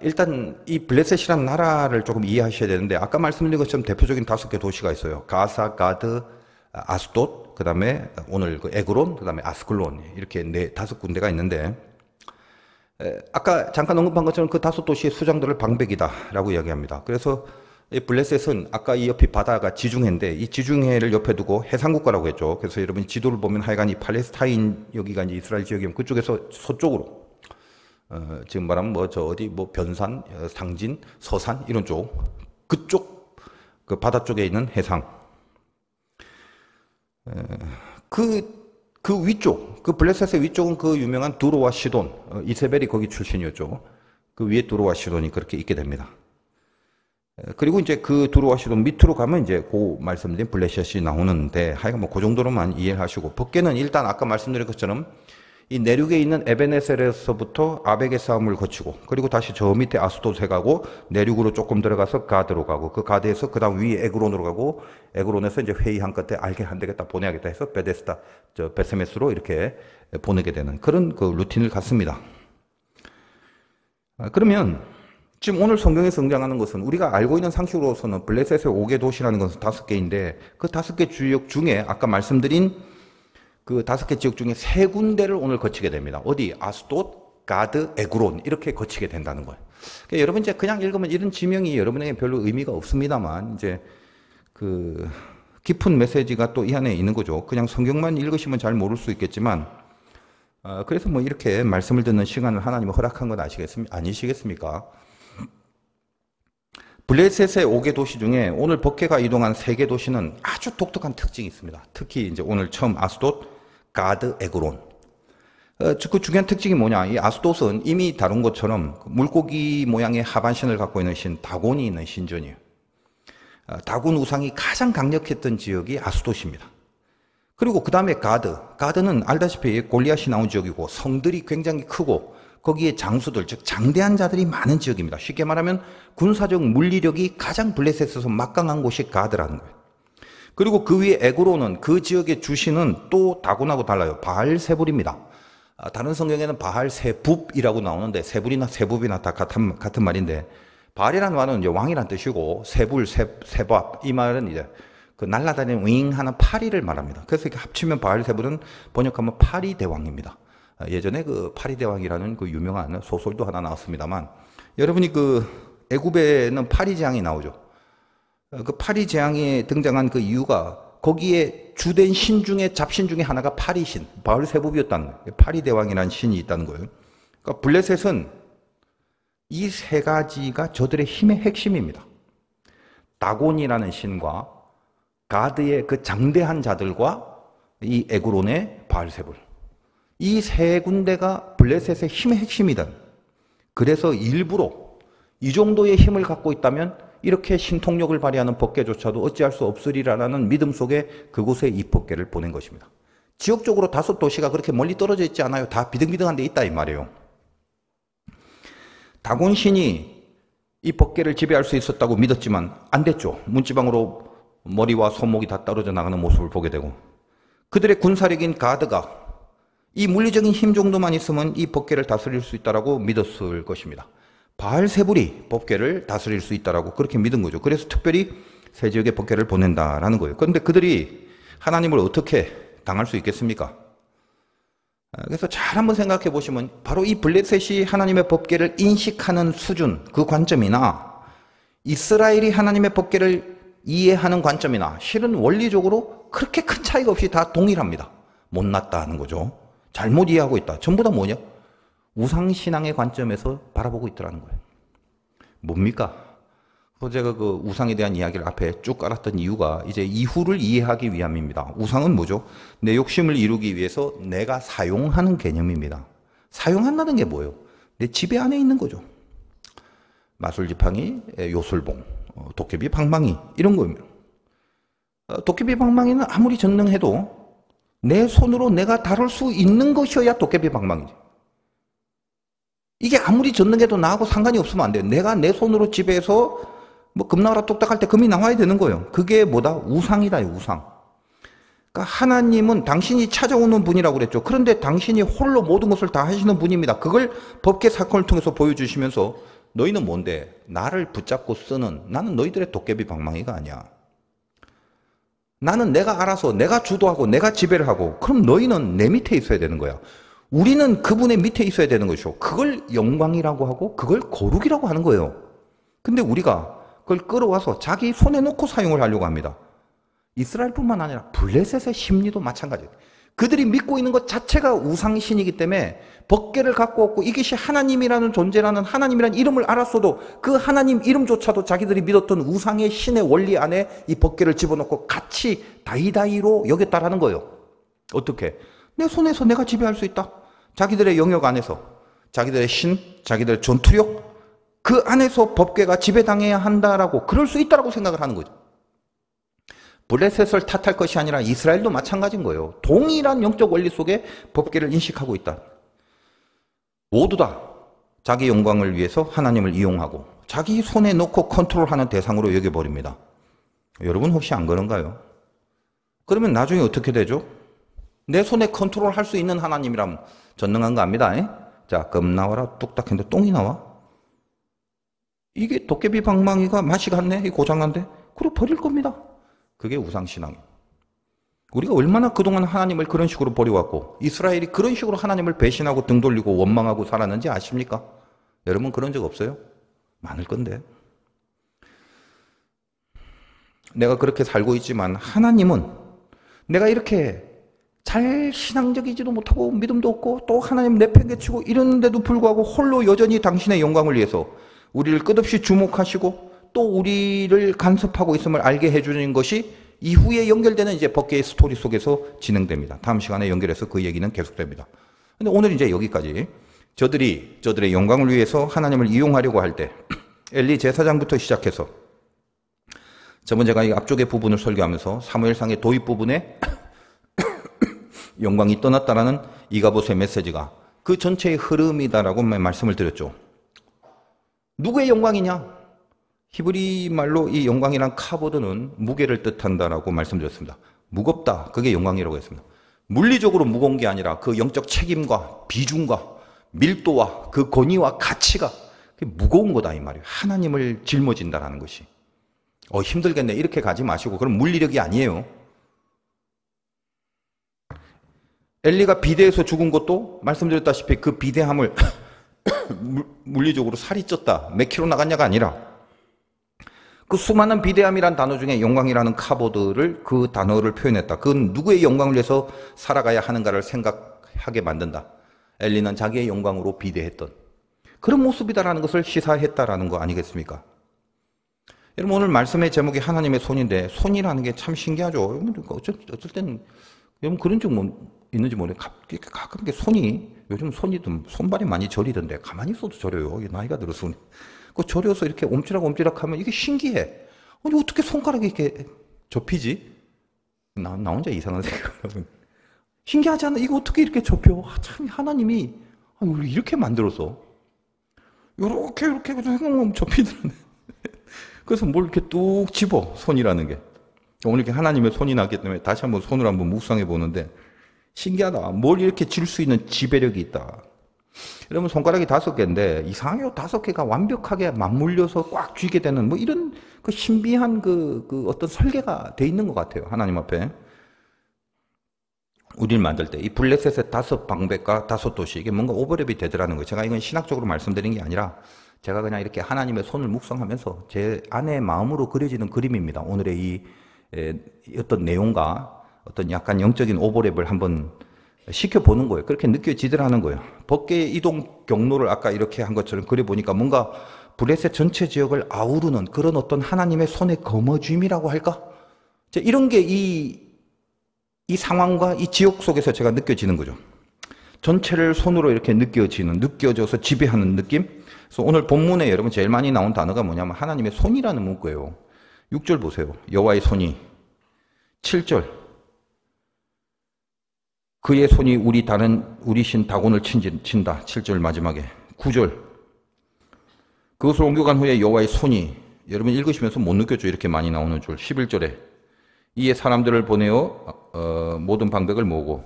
일단 이 블레셋이라는 나라를 조금 이해하셔야 되는데, 아까 말씀드린 것처럼 대표적인 5개 도시가 있어요. 가사, 가드, 아스돗, 그 다음에 오늘 그 에그론, 그 다음에 아스클론, 이렇게 5군데가 있는데, 아까 잠깐 언급한 것처럼 그 5도시의 수장들을 방백이다라고 이야기합니다. 그래서 이 블레셋은 아까 이 옆이 바다가 지중해인데 이 지중해를 옆에 두고 해상국가라고 했죠. 그래서 여러분이 지도를 보면 하여간 이 팔레스타인, 여기가 이제 이스라엘 지역이면 그쪽에서 서쪽으로, 지금 말하면 뭐 저 어디 뭐 변산, 상진, 서산 이런 쪽, 그쪽 그 바다 쪽에 있는 해상, 그 위쪽, 그 블레셋의 위쪽은 그 유명한 두로와 시돈, 이세벨이 거기 출신이었죠. 그 위에 두로와 시돈이 그렇게 있게 됩니다. 그리고 이제 그 두로와 시돈 밑으로 가면 이제 그 말씀드린 블레셋이 나오는데, 하여간 뭐 그 정도로만 이해를 하시고, 법궤는 일단 아까 말씀드린 것처럼 이 내륙에 있는 에베네셀에서부터 아벡의 싸움을 거치고 그리고 다시 저 밑에 아스돗에 가고 내륙으로 조금 들어가서 가드로 가고 그 가드에서 그 다음 위에 에그론으로 가고 에그론에서 이제 회의한 끝에 알게 안 되겠다 보내야겠다 해서 베세메스로 이렇게 보내게 되는 그런 그 루틴을 갖습니다. 그러면 지금 오늘 성경에서 등장하는 것은 우리가 알고 있는 상식으로서는 블레셋의 5개 도시라는 것은 5개인데 그 5개 지역 중에 아까 말씀드린 그 5개 지역 중에 3군데를 오늘 거치게 됩니다. 어디? 아스돗, 가드, 에그론 이렇게 거치게 된다는 거예요. 그러니까 여러분 이제 그냥 읽으면 이런 지명이 여러분에게 별로 의미가 없습니다만 이제 그 깊은 메시지가 또 이 안에 있는 거죠. 그냥 성경만 읽으시면 잘 모를 수 있겠지만 그래서 뭐 이렇게 말씀을 듣는 시간을 하나님은 허락한 건 아니시겠습니까? 블레셋의 5개 도시 중에 오늘 법궤가 이동한 3개 도시는 아주 독특한 특징이 있습니다. 특히 이제 오늘 처음 아스돗, 가드, 에그론. 그 중요한 특징이 뭐냐? 이 아스돗은 이미 다룬 것처럼 물고기 모양의 하반신을 갖고 있는 신, 다곤이 있는 신전이에요. 다곤 우상이 가장 강력했던 지역이 아스돗입니다. 그리고 그 다음에 가드는 알다시피 골리앗이 나온 지역이고 성들이 굉장히 크고 거기에 장수들, 즉 장대한 자들이 많은 지역입니다. 쉽게 말하면 군사적 물리력이 가장 블레셋에서 막강한 곳이 가드라는 거예요. 그리고 그 위에 에그론은 그 지역의 주신은 또 다곤하고 달라요. 바알세불입니다. 다른 성경에는 바알세붑이라고 나오는데 세불이나 세붑이나 다 같은 말인데 바알이라는 말은 이제 왕이란 뜻이고 세불, 세밥 이 말은 이제 그 날아다니는 윙하는 파리를 말합니다. 그래서 이렇게 합치면 바알세불은 번역하면 파리대왕입니다. 예전에 그 파리대왕이라는 그 유명한 소설도 하나 나왔습니다만 여러분이 그 애굽에는 파리재앙이 나오죠. 그 파리재앙에 등장한 그 이유가 거기에 주된 신 중에 잡신 중에 하나가 파리신, 바알세붑이었다는 거예요. 파리대왕이라는 신이 있다는 거예요. 그러니까 블레셋은 이 3가지가 저들의 힘의 핵심입니다. 다곤이라는 신과 가드의 그 장대한 자들과 이 에그론의 바알세불. 이 3군데가 블레셋의 힘의 핵심이다. 그래서 일부러 이 정도의 힘을 갖고 있다면 이렇게 신통력을 발휘하는 법궤조차도 어찌할 수 없으리라는 믿음 속에 그곳에 이 법궤를 보낸 것입니다. 지역적으로 5도시가 그렇게 멀리 떨어져 있지 않아요. 다 비등비등한 데 있다 이 말이에요. 다곤 신이 이 법궤를 지배할 수 있었다고 믿었지만 안 됐죠. 문지방으로 머리와 손목이 다 떨어져 나가는 모습을 보게 되고 그들의 군사력인 가드가 이 물리적인 힘 정도만 있으면 이 법궤를 다스릴 수 있다라고 믿었을 것입니다. 바알세불이 법궤를 다스릴 수 있다라고 그렇게 믿은 거죠. 그래서 특별히 세 지역의 법궤를 보낸다라는 거예요. 그런데 그들이 하나님을 어떻게 당할 수 있겠습니까? 그래서 잘 한번 생각해 보시면 바로 이 블레셋이 하나님의 법궤를 인식하는 수준, 그 관점이나 이스라엘이 하나님의 법궤를 이해하는 관점이나 실은 원리적으로 그렇게 큰 차이가 없이 다 동일합니다. 못났다는 거죠. 잘못 이해하고 있다. 전부 다 뭐냐? 우상신앙의 관점에서 바라보고 있더라는 거예요. 뭡니까? 제가 그 우상에 대한 이야기를 앞에 쭉 깔았던 이유가 이제 이후를 이해하기 위함입니다. 우상은 뭐죠? 내 욕심을 이루기 위해서 내가 사용하는 개념입니다. 사용한다는 게 뭐예요? 내 지배 안에 있는 거죠. 마술지팡이, 요술봉, 도깨비, 방망이 이런 거입니다. 도깨비, 방망이는 아무리 전능해도 내 손으로 내가 다룰 수 있는 것이어야 도깨비, 방망이지. 이게 아무리 전능해도 나하고 상관이 없으면 안 돼요. 내가 내 손으로 지배해서 뭐 금 나와라 뚝딱 할 때 금이 나와야 되는 거예요. 그게 뭐다? 우상이다, 우상. 그러니까 하나님은 당신이 찾아오는 분이라고 그랬죠. 그런데 당신이 홀로 모든 것을 다 하시는 분입니다. 그걸 법궤 사건을 통해서 보여주시면서 너희는 뭔데? 나를 붙잡고 쓰는, 나는 너희들의 도깨비 방망이가 아니야. 나는 내가 알아서 내가 주도하고 내가 지배를 하고 그럼 너희는 내 밑에 있어야 되는 거야. 우리는 그분의 밑에 있어야 되는 것이죠. 그걸 영광이라고 하고 그걸 거룩이라고 하는 거예요. 근데 우리가 그걸 끌어와서 자기 손에 놓고 사용을 하려고 합니다. 이스라엘뿐만 아니라 블레셋의 심리도 마찬가지예요. 그들이 믿고 있는 것 자체가 우상신이기 때문에 법궤를 갖고 없고 이것이 하나님이라는 존재라는 하나님이라는 이름을 알았어도 그 하나님 이름조차도 자기들이 믿었던 우상의 신의 원리 안에 이 법궤를 집어넣고 같이 다이다이로 여겼다라는 거예요. 어떻게? 내 손에서 내가 지배할 수 있다. 자기들의 영역 안에서 자기들의 신, 자기들의 전투력 그 안에서 법궤가 지배당해야 한다라고 그럴 수 있다라고 생각을 하는 거죠. 블레셋을 탓할 것이 아니라 이스라엘도 마찬가지인 거예요. 동일한 영적 원리 속에 법계를 인식하고 있다. 모두 다 자기 영광을 위해서 하나님을 이용하고 자기 손에 놓고 컨트롤하는 대상으로 여겨버립니다. 여러분 혹시 안 그런가요? 그러면 나중에 어떻게 되죠? 내 손에 컨트롤할 수 있는 하나님이라면 전능한 거 압니다. 자, 금 나와라 뚝딱 했는데 똥이 나와? 이게 도깨비 방망이가 맛이 갔네? 이 고장난데? 그럼 버릴 겁니다. 그게 우상신앙이에요. 우리가 얼마나 그동안 하나님을 그런 식으로 버려왔고 이스라엘이 그런 식으로 하나님을 배신하고 등 돌리고 원망하고 살았는지 아십니까? 여러분 그런 적 없어요? 많을 건데. 내가 그렇게 살고 있지만 하나님은 내가 이렇게 잘 신앙적이지도 못하고 믿음도 없고 또 하나님 내팽개치고 이러는데도 불구하고 홀로 여전히 당신의 영광을 위해서 우리를 끝없이 주목하시고 또 우리를 간섭하고 있음을 알게 해주는 것이 이후에 연결되는 이제 법계의 스토리 속에서 진행됩니다. 다음 시간에 연결해서 그 얘기는 계속됩니다. 근데 오늘 이제 여기까지 저들의 영광을 위해서 하나님을 이용하려고 할 때 엘리 제사장부터 시작해서 저번 제가 이 앞쪽의 부분을 설교하면서 사무엘상의 도입 부분에 영광이 떠났다라는 이가봇의 메시지가 그 전체의 흐름이다라고 말씀을 드렸죠. 누구의 영광이냐? 히브리 말로 이 영광이란 카보드는 무게를 뜻한다라고 말씀드렸습니다. 무겁다. 그게 영광이라고 했습니다. 물리적으로 무거운 게 아니라 그 영적 책임과 비중과 밀도와 그 권위와 가치가 무거운 거다 이 말이에요. 하나님을 짊어진다라는 것이. 힘들겠네. 이렇게 가지 마시고 그럼 물리력이 아니에요. 엘리가 비대에서 죽은 것도 말씀드렸다시피 그 비대함을 물리적으로 살이 쪘다. 몇 킬로 나갔냐가 아니라 그 수많은 비대함이란 단어 중에 영광이라는 카보드를 그 단어를 표현했다. 그건 누구의 영광을 위해서 살아가야 하는가를 생각하게 만든다. 엘리는 자기의 영광으로 비대했던 그런 모습이다라는 것을 시사했다라는 거 아니겠습니까? 여러분 오늘 말씀의 제목이 하나님의 손인데 손이라는 게 참 신기하죠. 어쩔 때는 여러분 그런 적 있는지 모르겠어요. 가끔 손이 요즘 손발이 많이 저리던데 가만히 있어도 저려요. 나이가 들어서 그 저려서 이렇게 옴찌락하면 이게 신기해. 아니 어떻게 손가락이 이렇게 접히지? 나 혼자 이상한 생각을 신기하지 않아? 이거 어떻게 이렇게 접혀? 참 하나님이 우리 이렇게 만들어서 이렇게 생각하면 접히더라네. 그래서 뭘 이렇게 뚝 집어 손이라는 게 오늘 이렇게 하나님의 손이 나기 때문에 다시 한번 손을 한번 묵상해 보는데 신기하다. 뭘 이렇게 질 수 있는 지배력이 있다. 여러분 손가락이 5개인데 이상하게 5개가 완벽하게 맞물려서 꽉 쥐게 되는 뭐 이런 그 신비한 그 어떤 설계가 돼 있는 것 같아요. 하나님 앞에. 우리를 만들 때 이 블레셋의 5방백과 5도시 이게 뭔가 오버랩이 되더라는 거예요. 제가 이건 신학적으로 말씀드린 게 아니라 제가 그냥 이렇게 하나님의 손을 묵상하면서 제 안의 마음으로 그려지는 그림입니다. 오늘의 이 어떤 내용과 어떤 약간 영적인 오버랩을 한번 시켜보는 거예요. 그렇게 느껴지더라는 거예요. 법계의 이동 경로를 아까 이렇게 한 것처럼 그려보니까 뭔가 블레셋 전체 지역을 아우르는 그런 어떤 하나님의 손의 거머쥘이라고 할까? 이런 게 이 상황과 이 지역 속에서 제가 느껴지는 거죠. 전체를 손으로 이렇게 느껴져서 지배하는 느낌? 그래서 오늘 본문에 여러분 제일 많이 나온 단어가 뭐냐면 하나님의 손이라는 문구예요. 6절 보세요. 여호와의 손이. 7절. 그의 손이 우리 신 다곤을 친다. 7절 마지막에. 9절. 그것을 옮겨간 후에 여호와의 손이. 여러분 읽으시면서 못 느꼈죠? 이렇게 많이 나오는 줄. 11절에. 이에 사람들을 보내어 모든 방백을 모으고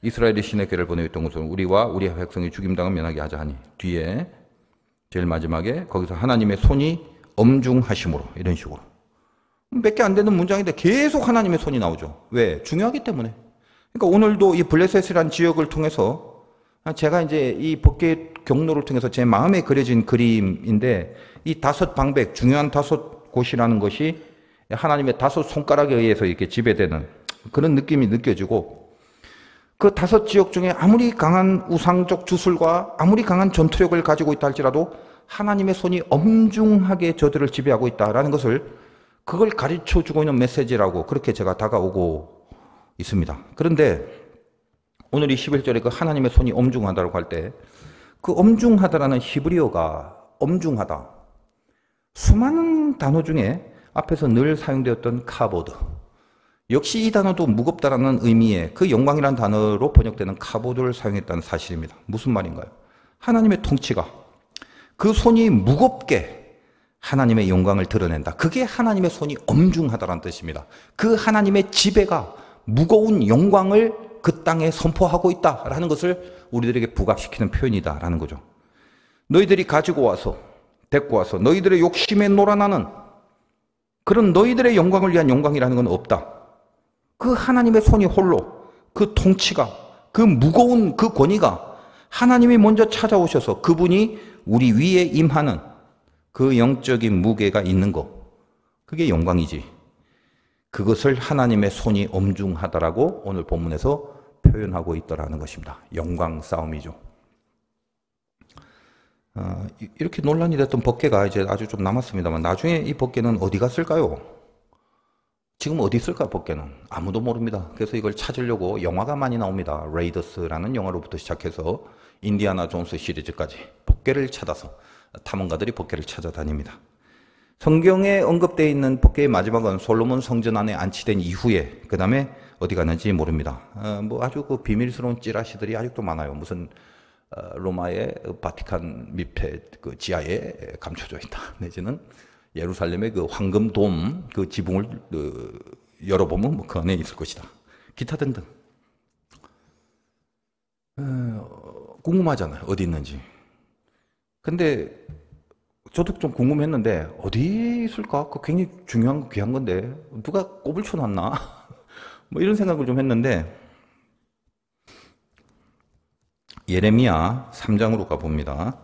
이스라엘의 신의 궤를 보내어 있던 것은 우리와 우리 백성이 죽임당을 면하게 하자 하니. 뒤에 제일 마지막에 거기서 하나님의 손이 엄중하심으로 이런 식으로. 몇 개 안 되는 문장인데 계속 하나님의 손이 나오죠. 왜? 중요하기 때문에. 그러니까 오늘도 이 블레셋이라는 지역을 통해서 제가 이제 이 법계 경로를 통해서 제 마음에 그려진 그림인데 이 5방백, 중요한 5곳이라는 것이 하나님의 5손가락에 의해서 이렇게 지배되는 그런 느낌이 느껴지고 그 5지역 중에 아무리 강한 우상적 주술과 아무리 강한 전투력을 가지고 있다 할지라도 하나님의 손이 엄중하게 저들을 지배하고 있다라는 것을 그걸 가르쳐 주고 있는 메시지라고 그렇게 제가 다가오고 있습니다. 그런데 오늘 이 11절에 그 하나님의 손이 엄중하다고 할 때 그 엄중하다라는 히브리어가 엄중하다. 수많은 단어 중에 앞에서 늘 사용되었던 카보드, 역시 이 단어도 무겁다라는 의미의 그 영광이라는 단어로 번역되는 카보드를 사용했다는 사실입니다. 무슨 말인가요? 하나님의 통치가 그 손이 무겁게 하나님의 영광을 드러낸다. 그게 하나님의 손이 엄중하다라는 뜻입니다. 그 하나님의 지배가 무거운 영광을 그 땅에 선포하고 있다라는 것을 우리들에게 부각시키는 표현이다라는 거죠. 너희들이 가지고 와서 데리고 와서 너희들의 욕심에 놀아나는 그런 너희들의 영광을 위한 영광이라는 건 없다. 그 하나님의 손이 홀로 그 통치가 그 무거운 그 권위가 하나님이 먼저 찾아오셔서 그분이 우리 위에 임하는 그 영적인 무게가 있는 것, 그게 영광이지. 그것을 하나님의 손이 엄중하다라고 오늘 본문에서 표현하고 있더라는 것입니다. 영광 싸움이죠. 이렇게 논란이 됐던 법궤가 이제 아주 좀 남았습니다만 나중에 이 법궤는 어디 갔을까요? 지금 어디 있을까 법궤는? 아무도 모릅니다. 그래서 이걸 찾으려고 영화가 많이 나옵니다. 레이더스라는 영화로부터 시작해서 인디아나 존스 시리즈까지 법궤를 찾아서 탐험가들이 법궤를 찾아다닙니다. 성경에 언급되어 있는 법궤의 마지막은 솔로몬 성전 안에 안치된 이후에 그 다음에 어디 갔는지 모릅니다. 뭐 아주 그 비밀스러운 찌라시들이 아직도 많아요. 무슨 로마의 바티칸 밑에 그 지하에 감춰져 있다. 내지는 예루살렘의 그 황금돔 그 지붕을 열어보면 뭐 그 안에 있을 것이다. 기타 등등. 궁금하잖아요. 어디 있는지. 근데 저도 좀 궁금했는데 어디 있을까? 그 굉장히 중요한 귀한 건데 누가 꼽을 쳐놨나? 뭐 이런 생각을 좀 했는데 예레미야 3장으로 가봅니다.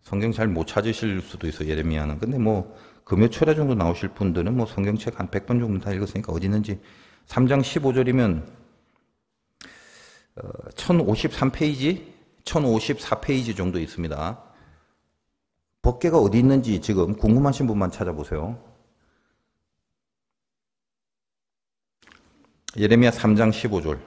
성경 잘 못 찾으실 수도 있어요. 예레미야는. 근데 뭐 금요철에 정도 나오실 분들은 뭐 성경책 한 100번 정도 다 읽었으니까 어디 있는지 3장 15절이면 1053페이지, 1054페이지 정도 있습니다. 법궤가 어디 있는지 지금 궁금하신 분만 찾아보세요. 예레미야 3장 15절.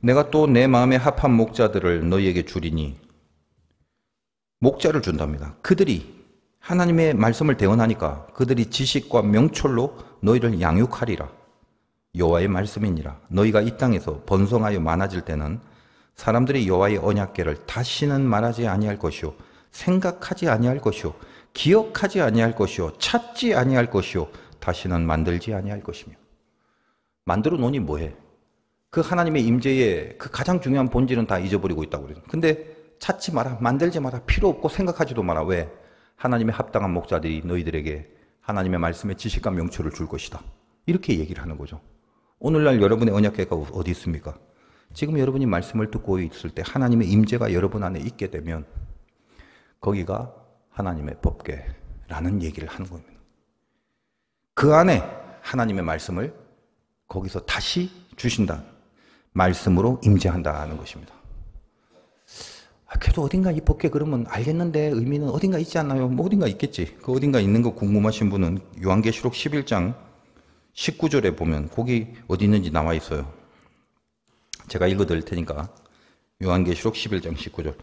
내가 또 내 마음에 합한 목자들을 너희에게 주리니 목자를 준답니다. 그들이 하나님의 말씀을 대언하니까 그들이 지식과 명철로 너희를 양육하리라. 여호와의 말씀이니라. 너희가 이 땅에서 번성하여 많아질 때는 사람들이 여호와의 언약궤를 다시는 말하지 아니할 것이요 생각하지 아니할 것이요 기억하지 아니할 것이요 찾지 아니할 것이요 다시는 만들지 아니할 것이며. 만들어 놓으니 뭐해? 그 하나님의 임재의 그 가장 중요한 본질은 다 잊어버리고 있다고 그래요. 근데 찾지 마라, 만들지 마라, 필요 없고 생각하지도 마라. 왜? 하나님의 합당한 목자들이 너희들에게 하나님의 말씀의 지식과 명철을 줄 것이다. 이렇게 얘기를 하는 거죠. 오늘날 여러분의 언약궤가 어디 있습니까? 지금 여러분이 말씀을 듣고 있을 때 하나님의 임재가 여러분 안에 있게 되면 거기가 하나님의 법궤라는 얘기를 하는 겁니다. 그 안에 하나님의 말씀을 거기서 다시 주신다. 말씀으로 임재한다는 것입니다. 그래도 어딘가 이 법궤 그러면 알겠는데 의미는 어딘가 있지 않나요? 뭐 어딘가 있겠지. 그 어딘가 있는 거 궁금하신 분은 요한계시록 11장 19절에 보면 거기 어디 있는지 나와 있어요. 제가 읽어드릴 테니까 요한계시록 11장 19절.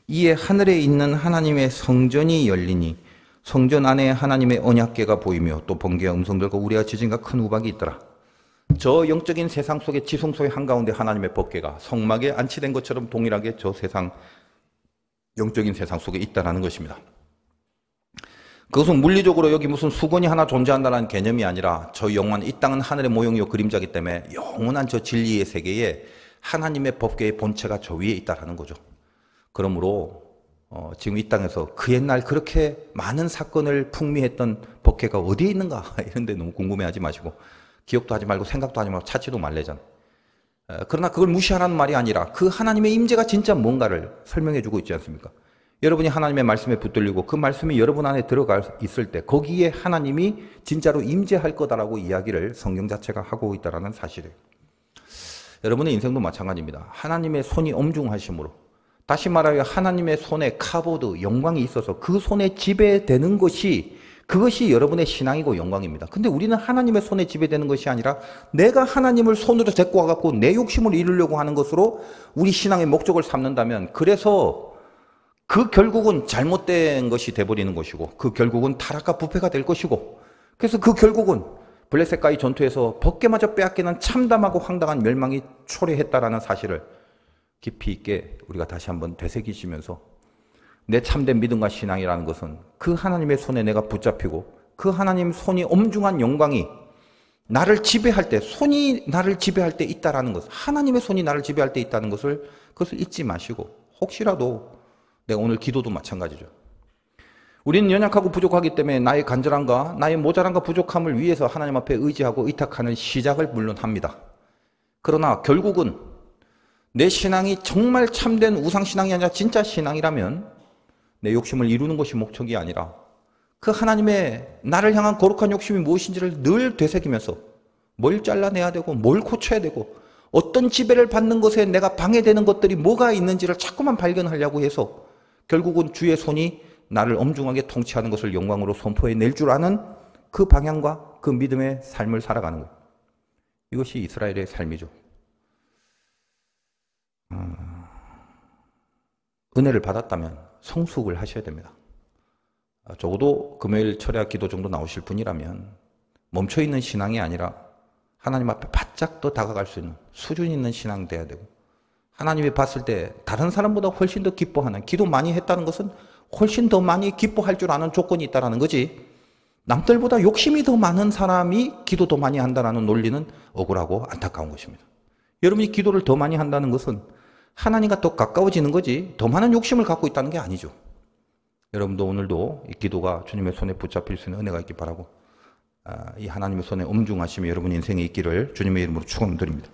이에 하늘에 있는 하나님의 성전이 열리니 성전 안에 하나님의 언약궤가 보이며 또 번개와 음성들과 우리와 지진과 큰 우박이 있더라. 저 영적인 세상 속의 지성 속의 한가운데 하나님의 법궤가 성막에 안치된 것처럼 동일하게 저 세상 영적인 세상 속에 있다는 것입니다. 그것은 물리적으로 여기 무슨 수건이 하나 존재한다는 개념이 아니라 저 영원 이 땅은 하늘의 모형이요 그림자이기 때문에 영원한 저 진리의 세계에 하나님의 법궤의 본체가 저 위에 있다는 거죠. 그러므로 지금 이 땅에서 그 옛날 그렇게 많은 사건을 풍미했던 법궤가 어디에 있는가 이런 데 너무 궁금해하지 마시고 기억도 하지 말고 생각도 하지 말고 찾지도 말래잖아. 그러나 그걸 무시하라는 말이 아니라 그 하나님의 임재가 진짜 뭔가를 설명해 주고 있지 않습니까? 여러분이 하나님의 말씀에 붙들리고 그 말씀이 여러분 안에 들어가 있을 때 거기에 하나님이 진짜로 임재할 거다라고 이야기를 성경 자체가 하고 있다는 사실이에요. 여러분의 인생도 마찬가지입니다. 하나님의 손이 엄중하심으로 다시 말하여 하나님의 손에 카보드, 영광이 있어서 그 손에 지배되는 것이 그것이 여러분의 신앙이고 영광입니다. 근데 우리는 하나님의 손에 지배되는 것이 아니라 내가 하나님을 손으로 데리고 와갖고 내 욕심을 이루려고 하는 것으로 우리 신앙의 목적을 삼는다면 그래서 그 결국은 잘못된 것이 돼버리는 것이고 그 결국은 타락과 부패가 될 것이고 그래서 그 결국은 블레셋과의 전투에서 벗게마저 빼앗기는 참담하고 황당한 멸망이 초래했다라는 사실을 깊이 있게 우리가 다시 한번 되새기시면서 내 참된 믿음과 신앙이라는 것은 그 하나님의 손에 내가 붙잡히고 그 하나님 손이 엄중한 영광이 나를 지배할 때, 손이 나를 지배할 때 있다라는 것, 하나님의 손이 나를 지배할 때 있다는 것을 그것을 잊지 마시고 혹시라도 내가 오늘 기도도 마찬가지죠. 우리는 연약하고 부족하기 때문에 나의 간절함과 나의 모자람과 부족함을 위해서 하나님 앞에 의지하고 의탁하는 시작을 물론 합니다. 그러나 결국은 내 신앙이 정말 참된 우상신앙이 아니라 진짜 신앙이라면 내 욕심을 이루는 것이 목적이 아니라 그 하나님의 나를 향한 거룩한 욕심이 무엇인지를 늘 되새기면서 뭘 잘라내야 되고 뭘 고쳐야 되고 어떤 지배를 받는 것에 내가 방해되는 것들이 뭐가 있는지를 자꾸만 발견하려고 해서 결국은 주의 손이 나를 엄중하게 통치하는 것을 영광으로 선포해낼 줄 아는 그 방향과 그 믿음의 삶을 살아가는 것. 이것이 이스라엘의 삶이죠. 은혜를 받았다면 성숙을 하셔야 됩니다. 적어도 금요일 철야 기도 정도 나오실 분이라면 멈춰있는 신앙이 아니라 하나님 앞에 바짝 더 다가갈 수 있는 수준 있는 신앙 돼야 되고 하나님이 봤을 때 다른 사람보다 훨씬 더 기뻐하는 기도 많이 했다는 것은 훨씬 더 많이 기뻐할 줄 아는 조건이 있다는 거지 남들보다 욕심이 더 많은 사람이 기도 더 많이 한다는 논리는 억울하고 안타까운 것입니다. 여러분이 기도를 더 많이 한다는 것은 하나님과 더 가까워지는 거지 더 많은 욕심을 갖고 있다는 게 아니죠. 여러분도 오늘도 이 기도가 주님의 손에 붙잡힐 수 있는 은혜가 있기 바라고 이 하나님의 손에 엄중하심이 여러분 인생에 있기를 주님의 이름으로 축원드립니다.